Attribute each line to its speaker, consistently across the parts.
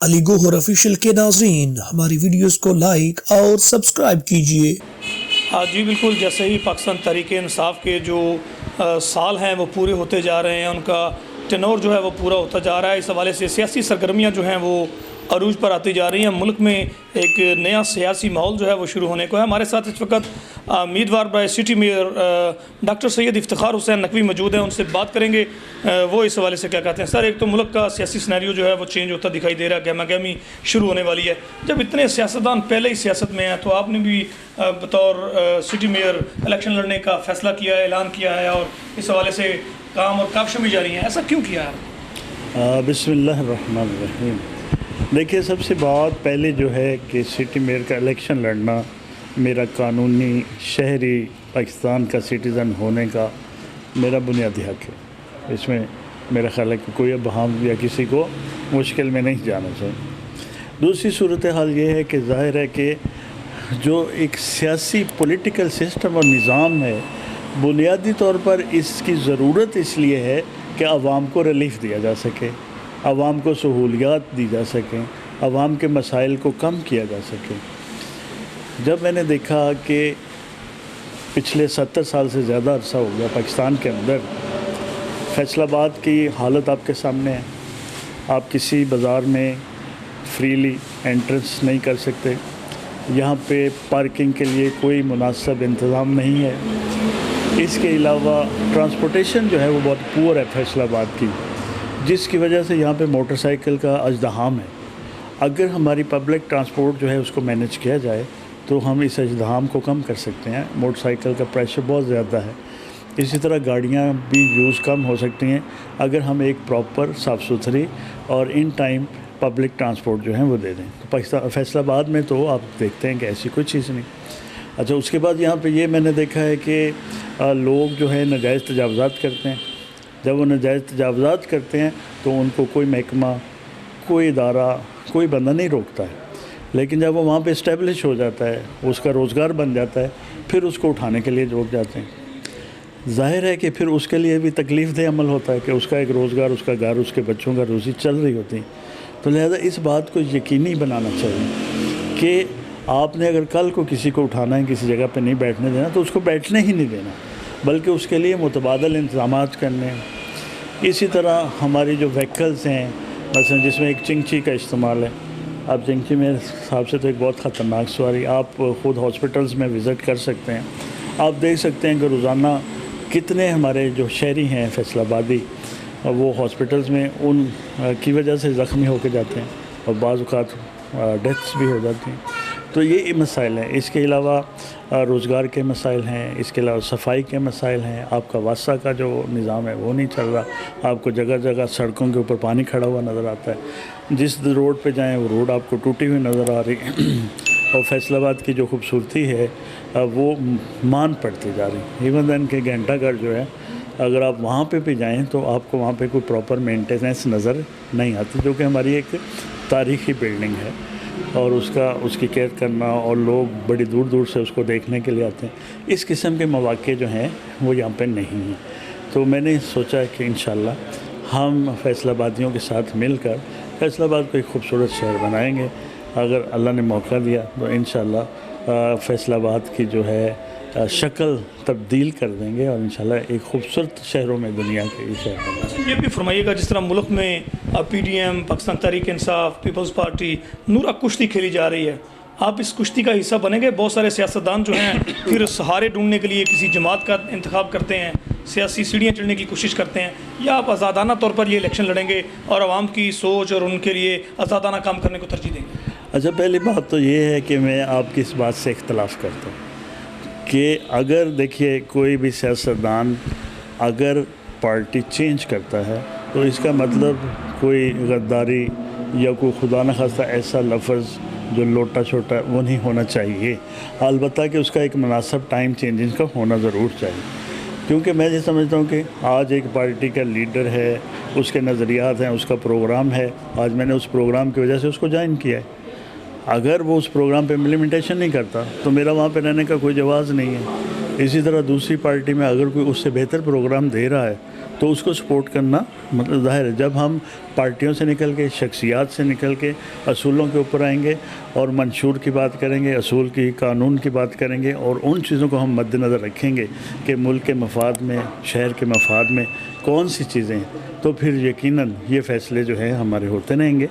Speaker 1: علی گوہر official کے ناظرین ہماری ویڈیوز کو لائک اور سبسکرائب کیجئے۔
Speaker 2: جی بالکل، جیسے ہی پاکستان تحریک انصاف کے جو سال ہیں وہ پورے ہوتے جا رہے ہیں، ان کا ٹینور جو ہے وہ پورا ہوتا جا رہا ہے، اس حوالے سے سیاسی سرگرمیاں جو ہیں وہ عروج پر آتی جا رہی ہیں۔ ملک میں ایک نیا سیاسی ماحول جو ہے وہ شروع ہونے کو ہے۔ ہمارے ساتھ اس وقت امیدوار برائے سٹی میئر ڈاکٹر سید افتخار حسین نقوی موجود ہیں، ان سے بات کریں گے وہ اس حوالے سے کیا کہتے ہیں۔ سر، ایک تو ملک کا سیاسی سینیریو جو ہے وہ چینج ہوتا دکھائی دے رہا ہے، گہما گہمی شروع ہونے والی ہے۔ جب اتنے سیاستدان پہلے ہی سیاست میں ہیں تو آپ نے بھی بطور سٹی میئر الیکشن لڑنے کا فیصلہ کیا ہے، اعلان کیا ہے، اور اس حوالے سے کام اور کاوشیں بھی جاری ہیں، ایسا کیوں کیا ہے؟
Speaker 3: بسم اللہ الرحمن الرحیم۔ دیکھیے، سب سے بات پہلے جو ہے کہ سٹی میئر کا الیکشن لڑنا میرا قانونی شہری پاکستان کا سٹیزن ہونے کا میرا بنیادی حق ہے۔ اس میں میرا خیال ہے کہ کوئی اب ہم یا کسی کو مشکل میں نہیں جانا چاہیے۔ دوسری صورتحال یہ ہے کہ ظاہر ہے کہ جو ایک سیاسی پولیٹیکل سسٹم اور نظام ہے، بنیادی طور پر اس کی ضرورت اس لیے ہے کہ عوام کو ریلیف دیا جا سکے، عوام کو سہولیات دی جا سکیں، عوام کے مسائل کو کم کیا جا سکے۔ جب میں نے دیکھا کہ پچھلے 70 سال سے زیادہ عرصہ ہو گیا پاکستان کے اندر، فیصل آباد کی حالت آپ کے سامنے ہے، آپ کسی بازار میں فریلی انٹرنس نہیں کر سکتے، یہاں پہ پارکنگ کے لیے کوئی مناسب انتظام نہیں ہے، اس کے علاوہ ٹرانسپورٹیشن جو ہے وہ بہت پور ہے فیصل آباد کی، جس کی وجہ سے یہاں پہ موٹر سائیکل کا ازدحام ہے۔ اگر ہماری پبلک ٹرانسپورٹ جو ہے اس کو مینیج کیا جائے تو ہم اس ازدحام کو کم کر سکتے ہیں۔ موٹر سائیکل کا پریشر بہت زیادہ ہے، اسی طرح گاڑیاں بھی یوز کم ہو سکتی ہیں اگر ہم ایک پراپر صاف ستھری اور ان ٹائم پبلک ٹرانسپورٹ جو ہے وہ دے دیں۔ تو پاکستان فیصل آباد میں تو آپ دیکھتے ہیں کہ ایسی کوئی چیز نہیں۔ اچھا، اس کے بعد یہاں پہ یہ میں نے دیکھا ہے کہ لوگ جو ہے ناجائز تجاوزات کرتے ہیں۔ جب وہ ناجائز تجاوزات کرتے ہیں تو ان کو کوئی محکمہ، کوئی ادارہ، کوئی بندہ نہیں روکتا ہے، لیکن جب وہ وہاں پہ اسٹیبلش ہو جاتا ہے، اس کا روزگار بن جاتا ہے، پھر اس کو اٹھانے کے لیے روک جاتے ہیں۔ ظاہر ہے کہ پھر اس کے لیے بھی تکلیف دہ عمل ہوتا ہے کہ اس کا ایک روزگار، اس کا گھر، اس کے بچوں کا روزی چل رہی ہوتی ہے۔ تو لہذا اس بات کو یقینی بنانا چاہیے کہ آپ نے اگر کل کو کسی کو اٹھانا ہے، کسی جگہ پہ نہیں بیٹھنے دینا تو اس کو بیٹھنے ہی نہیں دینا، بلکہ اس کے لیے متبادل انتظامات کرنے ہیں۔ اسی طرح ہماری جو وہیکلز ہیں، مثلا جس میں ایک چنگچی کا استعمال ہے، آپ چنگچی میں حساب سے تو ایک بہت خطرناک سواری، آپ خود ہاسپٹلز میں وزٹ کر سکتے ہیں، آپ دیکھ سکتے ہیں کہ روزانہ کتنے ہمارے جو شہری ہیں فیصل آبادی، وہ ہاسپٹلز میں ان کی وجہ سے زخمی ہو کے جاتے ہیں اور بعض اوقات ڈیتھس بھی ہو جاتی ہیں۔ تو یہ مسائل ہیں۔ اس کے علاوہ روزگار کے مسائل ہیں، اس کے علاوہ صفائی کے مسائل ہیں، آپ کا واسطہ کا جو نظام ہے وہ نہیں چل رہا، آپ کو جگہ جگہ سڑکوں کے اوپر پانی کھڑا ہوا نظر آتا ہے، جس روڈ پہ جائیں وہ روڈ آپ کو ٹوٹی ہوئی نظر آ رہی ہے، اور فیصل آباد کی جو خوبصورتی ہے وہ مان پڑتی جا رہی۔ ایون دین کہ گھنٹہ گھر جو ہے، اگر آپ وہاں پہ بھی جائیں تو آپ کو وہاں پہ کوئی پراپر مینٹیننس نظر نہیں آتی، جو کہ ہماری ایک تاریخی بلڈنگ ہے، اور اس کی کیئر کرنا، اور لوگ بڑی دور دور سے اس کو دیکھنے کے لیے آتے ہیں۔ اس قسم کے مواقع جو ہیں وہ یہاں پہ نہیں ہیں۔ تو میں نے سوچا کہ انشاءاللہ ہم فیصل آبادیوں کے ساتھ مل کر فیصل آباد کو ایک خوبصورت شہر بنائیں گے۔ اگر اللہ نے موقع دیا تو انشاءاللہ فیصل آباد کی جو ہے شکل تبدیل کر دیں گے، اور انشاءاللہ ایک خوبصورت شہروں میں دنیا کے یہ شہر بنائیں گے۔
Speaker 2: یہ بھی فرمائیے گا، جس طرح ملک میں P D M, Pakistan Tehreek Insaf, Peoples party, نورا کشتی کھیلی جا رہی ہے، آپ اس کشتی کا حصہ بنیں گے؟ بہت سارے سیاستدان جو ہیں پھر سہارے ڈھونڈنے کے لیے کسی جماعت کا انتخاب کرتے ہیں، سیاسی سیڑھیاں چڑھنے کی کوشش کرتے ہیں، یا آپ آزادانہ طور پر یہ الیکشن لڑیں گے اور عوام کی سوچ اور ان کے لیے آزادانہ کام کرنے کو ترجیح دیں گے؟
Speaker 3: اچھا، پہلی بات تو یہ ہے کہ میں آپ کی اس بات سے اختلاف کرتا ہوں کہ اگر دیکھیے کوئی بھی سیاستدان اگر پارٹی چینج کرتا ہے تو اس کا مطلب کوئی غداری یا کوئی خدا نخواستہ ایسا لفظ جو لوٹا چھوٹا وہ نہیں ہونا چاہیے، البتہ کہ اس کا ایک مناسب ٹائم چینجنگ کا ہونا ضرور چاہیے، کیونکہ میں یہ سمجھتا ہوں کہ آج ایک پارٹی کا لیڈر ہے، اس کے نظریات ہیں، اس کا پروگرام ہے، آج میں نے اس پروگرام کی وجہ سے اس کو جوائن کیا ہے۔ اگر وہ اس پروگرام پہ امپلیمنٹیشن نہیں کرتا تو میرا وہاں پہ رہنے کا کوئی جواز نہیں ہے۔ اسی طرح دوسری پارٹی میں اگر کوئی اس سے بہتر پروگرام دے رہا ہے تو اس کو سپورٹ کرنا مطلب ظاہر ہے. جب ہم پارٹیوں سے نکل کے، شخصیات سے نکل کے اصولوں کے اوپر آئیں گے اور منشور کی بات کریں گے، اصول کی، قانون کی بات کریں گے، اور ان چیزوں کو ہم مد نظر رکھیں گے کہ ملک کے مفاد میں، شہر کے مفاد میں کون سی چیزیں ہیں، تو پھر یقیناً یہ فیصلے جو ہے ہمارے ہوتے رہیں گے.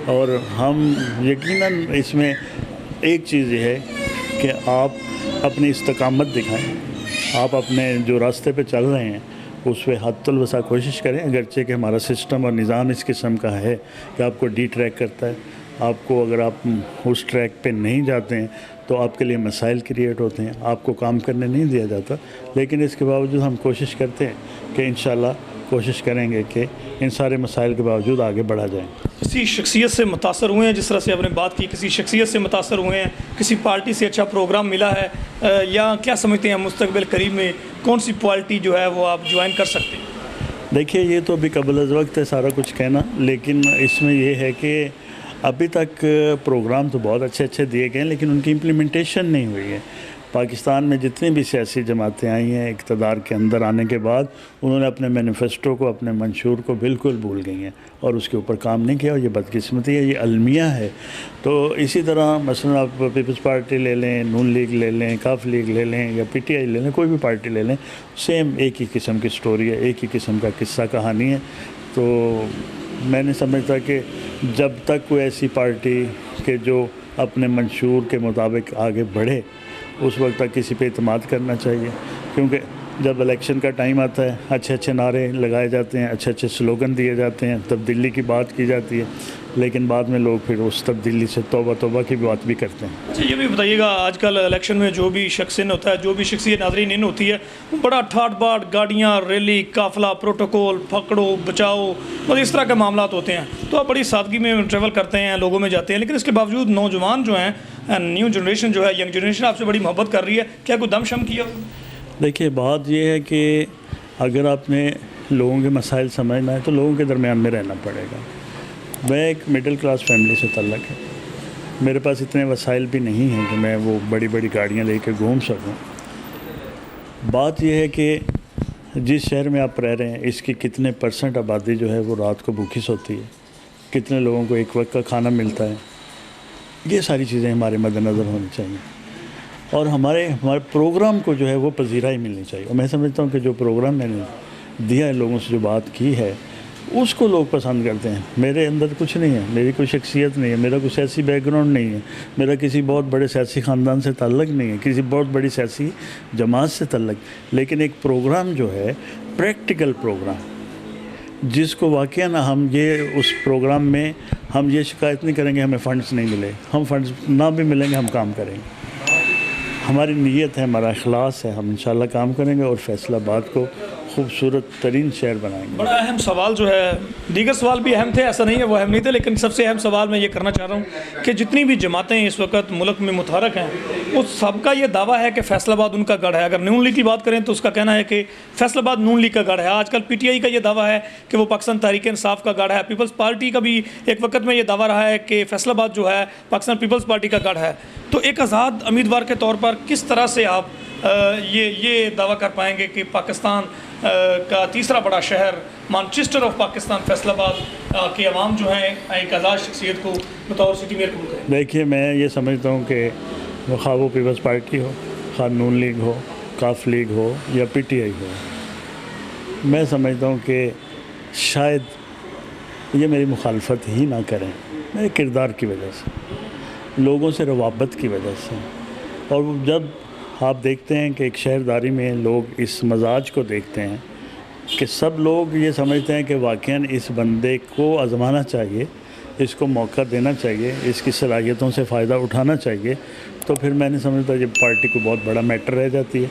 Speaker 3: اور ہم یقیناً اس میں ایک چیز یہ ہے کہ آپ اپنی استقامت دکھائیں، آپ اپنے جو راستے پہ چل رہے ہیں اس پہ حد الوسع کوشش کریں، اگرچہ کہ ہمارا سسٹم اور نظام اس قسم کا ہے کہ آپ کو ڈی ٹریک کرتا ہے. آپ کو اگر آپ اس ٹریک پہ نہیں جاتے ہیں تو آپ کے لیے مسائل کریٹ ہوتے ہیں، آپ کو کام کرنے نہیں دیا جاتا. لیکن اس کے باوجود ہم کوشش کرتے ہیں کہ انشاءاللہ کوشش کریں گے کہ ان سارے مسائل کے باوجود آگے بڑھا جائیں.
Speaker 2: کسی شخصیت سے متاثر ہوئے ہیں، جس طرح سے آپ نے بات کی، کسی شخصیت سے متاثر ہوئے ہیں، کسی پارٹی سے اچھا پروگرام ملا ہے، یا کیا سمجھتے ہیں مستقبل قریب میں کون سی پارٹی جو ہے وہ آپ جوائن کر سکتے ہیں؟
Speaker 3: دیکھیے یہ تو ابھی قبل از وقت ہے سارا کچھ کہنا، لیکن اس میں یہ ہے کہ ابھی تک پروگرام تو بہت اچھے اچھے دیے گئے ہیں لیکن ان کی امپلیمنٹیشن نہیں ہوئی ہے. پاکستان میں جتنی بھی سیاسی جماعتیں آئی ہیں اقتدار کے اندر آنے کے بعد، انہوں نے اپنے مینیفیسٹو کو، اپنے منشور کو بالکل بھول گئی ہیں اور اس کے اوپر کام نہیں کیا، اور یہ بدقسمتی ہے، یہ المیہ ہے. تو اسی طرح مثلا آپ پیپلز پارٹی لے لیں، نون لیگ لے لیں، کاف لیگ لے لیں، یا پی ٹی آئی لے لیں، کوئی بھی پارٹی لے لیں، سیم ایک ہی قسم کی سٹوری ہے، ایک ہی قسم کا قصہ کہانی ہے. تو میں نہیں سمجھتا کہ جب تک کوئی ایسی پارٹی کہ جو اپنے منشور کے مطابق آگے بڑھے، اس وقت تک کسی پہ اعتماد کرنا چاہیے. کیونکہ جب الیکشن کا ٹائم آتا ہے اچھے اچھے نعرے لگائے جاتے ہیں، اچھے اچھے سلوگن دیے جاتے ہیں، تبدیلی کی بات کی جاتی ہے، لیکن بعد میں لوگ پھر اس تبدیلی سے توبہ توبہ کی بات بھی کرتے ہیں.
Speaker 2: اچھا یہ بھی بتائیے گا، آج کل الیکشن میں جو بھی شخص ان ہوتا ہے، جو بھی شخصیت ناظرین ان ہوتی ہے، وہ بڑا ٹھاٹ باٹ، گاڑیاں، ریلی، قافلہ، پروٹوکول، پکڑو بچاؤ، بس اس طرح کے معاملات ہوتے ہیں. تو آپ بڑی سادگی میں ٹریول کرتے ہیں، لوگوں میں جاتے ہیں، لیکن اس کے باوجود نوجوان جو ہیں، نیو جنریشن جو ہے، ینگ جنریشن آپ سے بڑی محبت کر رہی ہے. کیا کوئی دم شم کیا؟
Speaker 3: دیکھیے بات یہ ہے کہ اگر آپ نے لوگوں کے مسائل سمجھنا ہے تو لوگوں کے درمیان میں رہنا پڑے گا. میں ایک مڈل کلاس فیملی سے تعلق ہے، میرے پاس اتنے وسائل بھی نہیں ہیں کہ میں وہ بڑی بڑی گاڑیاں لے کے گھوم سکوں. بات یہ ہے کہ جس شہر میں آپ رہ رہے ہیں اس کی کتنے پرسنٹ آبادی جو ہے وہ رات کو بھوکی سوتی ہے، کتنے لوگوں کو ایک وقت کا کھانا ملتا ہے. یہ ساری چیزیں ہمارے مد نظر ہونی چاہیے، اور ہمارے پروگرام کو جو ہے وہ پذیرائی ملنی چاہیے. اور میں سمجھتا ہوں کہ جو پروگرام میں نے دیا ہے، لوگوں سے جو بات کی ہے، اس کو لوگ پسند کرتے ہیں. میرے اندر کچھ نہیں ہے، میری کوئی شخصیت نہیں ہے، میرا کوئی سیاسی بیک گراؤنڈ نہیں ہے، میرا کسی بہت بڑے سیاسی خاندان سے تعلق نہیں ہے، کسی بہت بڑی سیاسی جماعت سے تعلق. لیکن ایک پروگرام جو ہے پریکٹیکل پروگرام، جس کو واقعاً ہم یہ اس پروگرام میں ہم یہ شکایت نہیں کریں گے ہمیں فنڈز نہیں ملے، ہم فنڈز نہ بھی ملیں گے ہم کام کریں گے. ہماری نیت ہے، ہمارا اخلاص ہے، ہم انشاءاللہ کام کریں گے اور فیصل آباد کو خوبصورت ترین شہر بنائیں گے.
Speaker 2: بڑا اہم سوال جو ہے، دیگر سوال بھی اہم تھے، ایسا نہیں ہے وہ اہم نہیں تھے، لیکن سب سے اہم سوال میں یہ کرنا چاہ رہا ہوں کہ جتنی بھی جماعتیں اس وقت ملک میں متحرک ہیں، اس سب کا یہ دعویٰ ہے کہ فیصل آباد ان کا گڑھ ہے. اگر نون لیگ کی بات کریں تو اس کا کہنا ہے کہ فیصل آباد نون لیگ کا گڑھ ہے. آج کل پی ٹی آئی کا یہ دعویٰ ہے کہ وہ پاکستان تحریک انصاف کا گڑھ ہے. پیپلز پارٹی کا بھی ایک وقت میں یہ دعویٰ رہا ہے کہ فیصل آباد جو ہے پاکستان پیپلز پارٹی کا گڑھ ہے. تو ایک آزاد امیدوار کے طور پر کس طرح سے آپ یہ دعویٰ کر پائیں گے کہ پاکستان کا تیسرا بڑا شہر، مانچسٹر آف پاکستان، فیصل آباد کے عوام جو ہیں ایک آزاد شخصیت کو بطور سٹی میئر قبول کریں؟
Speaker 3: دیکھیے میں یہ سمجھتا ہوں کہ خواہ وہ پیپلز پارٹی ہو، خواہ نون لیگ ہو، کاف لیگ ہو یا پی ٹی آئی ہو، میں سمجھتا ہوں کہ شاید یہ میری مخالفت ہی نہ کریں، میرے کردار کی وجہ سے، لوگوں سے روابط کی وجہ سے. اور جب آپ دیکھتے ہیں کہ ایک شہرداری میں لوگ اس مزاج کو دیکھتے ہیں کہ سب لوگ یہ سمجھتے ہیں کہ واقعاً اس بندے کو آزمانا چاہیے، اس کو موقع دینا چاہیے، اس کی صلاحیتوں سے فائدہ اٹھانا چاہیے، تو پھر میں نہیں سمجھتا یہ پارٹی کو بہت بڑا میٹر رہ جاتی ہے.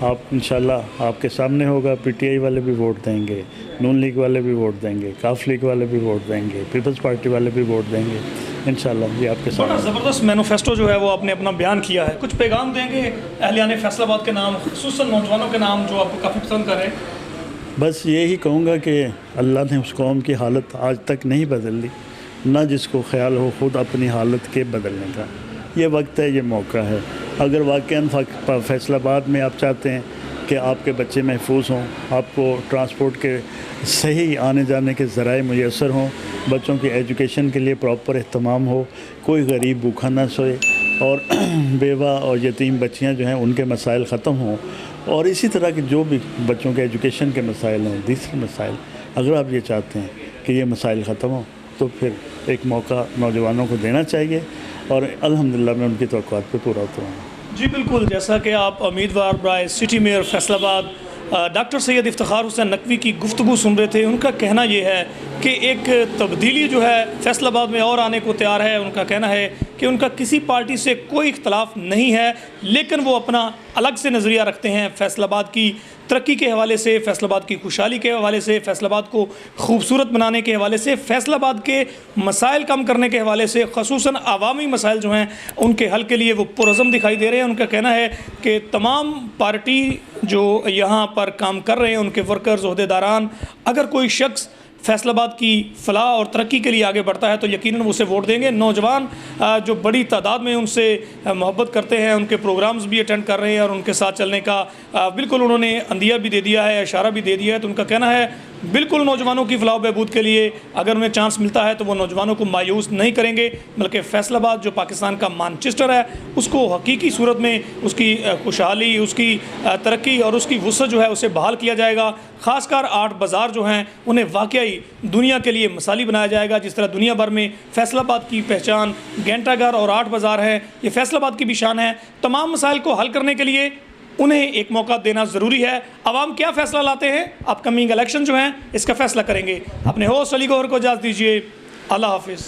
Speaker 3: آپ انشاءاللہ آپ کے سامنے ہوگا، پی ٹی آئی والے بھی ووٹ دیں گے، نون لیگ والے بھی ووٹ دیں گے، کاف لیگ والے بھی ووٹ دیں گے، پیپلز پارٹی والے بھی ووٹ دیں گے. انشاءاللہ یہ آپ کے سامنے.
Speaker 2: بڑا زبردست مینوفیسٹو جو ہے وہ آپ نے اپنا بیان کیا ہے. کچھ پیغام دیں گے اہلیان فیصل آباد کے نام، خصوصاً نوجوانوں کے نام جو آپ کو کافی پسند کر رہے ہیں؟
Speaker 3: بس یہی کہوں گا کہ اللہ نے اس قوم کی حالت آج تک نہیں بدل دی، نہ جس کو خیال ہو خود اپنی حالت کے بدلنے کا. یہ وقت ہے، یہ موقع ہے. اگر واقعاً فیصل آباد میں آپ چاہتے ہیں کہ آپ کے بچے محفوظ ہوں، آپ کو ٹرانسپورٹ کے صحیح آنے جانے کے ذرائع میسر ہوں، بچوں کی ایجوکیشن کے لیے پراپر اہتمام ہو، کوئی غریب بھوکا نہ سوئے، اور بیوہ اور یتیم بچیاں جو ہیں ان کے مسائل ختم ہوں، اور اسی طرح کے جو بھی بچوں کے ایجوکیشن کے مسائل ہیں، دوسرے مسائل، اگر آپ یہ چاہتے ہیں کہ یہ مسائل ختم ہوں تو پھر ایک موقع نوجوانوں کو دینا چاہیے، اور الحمدللہ میں ان کی توقعات پہ پورا اترا ہوں۔
Speaker 2: جی بالکل، جیسا کہ آپ امیدوار برائے سٹی میئر فیصل آباد ڈاکٹر سید افتخار حسین نقوی کی گفتگو سن رہے تھے، ان کا کہنا یہ ہے کہ ایک تبدیلی جو ہے فیصل آباد میں اور آنے کو تیار ہے۔ ان کا کہنا ہے کہ ان کا کسی پارٹی سے کوئی اختلاف نہیں ہے، لیکن وہ اپنا الگ سے نظریہ رکھتے ہیں فیصل آباد کی ترقی کے حوالے سے، فیصل آباد کی خوشحالی کے حوالے سے، فیصل آباد کو خوبصورت بنانے کے حوالے سے، فیصل آباد کے مسائل کم کرنے کے حوالے سے، خصوصاً عوامی مسائل جو ہیں ان کے حل کے لیے وہ پرعزم دکھائی دے رہے ہیں۔ ان کا کہنا ہے کہ تمام پارٹی جو یہاں پر کام کر رہے ہیں، ان کے ورکرز، عہدیداران، اگر کوئی شخص فیصل آباد کی فلاح اور ترقی کے لیے آگے بڑھتا ہے تو یقیناً وہ اسے ووٹ دیں گے۔ نوجوان جو بڑی تعداد میں ان سے محبت کرتے ہیں، ان کے پروگرامز بھی اٹینڈ کر رہے ہیں، اور ان کے ساتھ چلنے کا بالکل انہوں نے عندیہ بھی دے دیا ہے، اشارہ بھی دے دیا ہے۔ تو ان کا کہنا ہے بالکل نوجوانوں کی فلاح و بہبود کے لیے اگر انہیں چانس ملتا ہے تو وہ نوجوانوں کو مایوس نہیں کریں گے، بلکہ فیصل آباد جو پاکستان کا مانچسٹر ہے اس کو حقیقی صورت میں اس کی خوشحالی، اس کی ترقی اور اس کی وسعت جو ہے اسے بحال کیا جائے گا۔ خاص کر 8 بازار جو ہیں انہیں واقعی دنیا کے لیے مثالی بنایا جائے گا، جس طرح دنیا بھر میں فیصل آباد کی پہچان گھنٹہ گھر اور 8 بازار ہے، یہ فیصل آباد کی بھی شان ہے۔ تمام مسائل کو حل کرنے کے لیے انہیں ایک موقع دینا ضروری ہے۔ عوام کیا فیصلہ لاتے ہیں، اپ کمنگ الیکشن جو ہیں اس کا فیصلہ کریں گے۔ اپنے ہوسٹ علی گوہر کو اجازت دیجیے، اللہ حافظ۔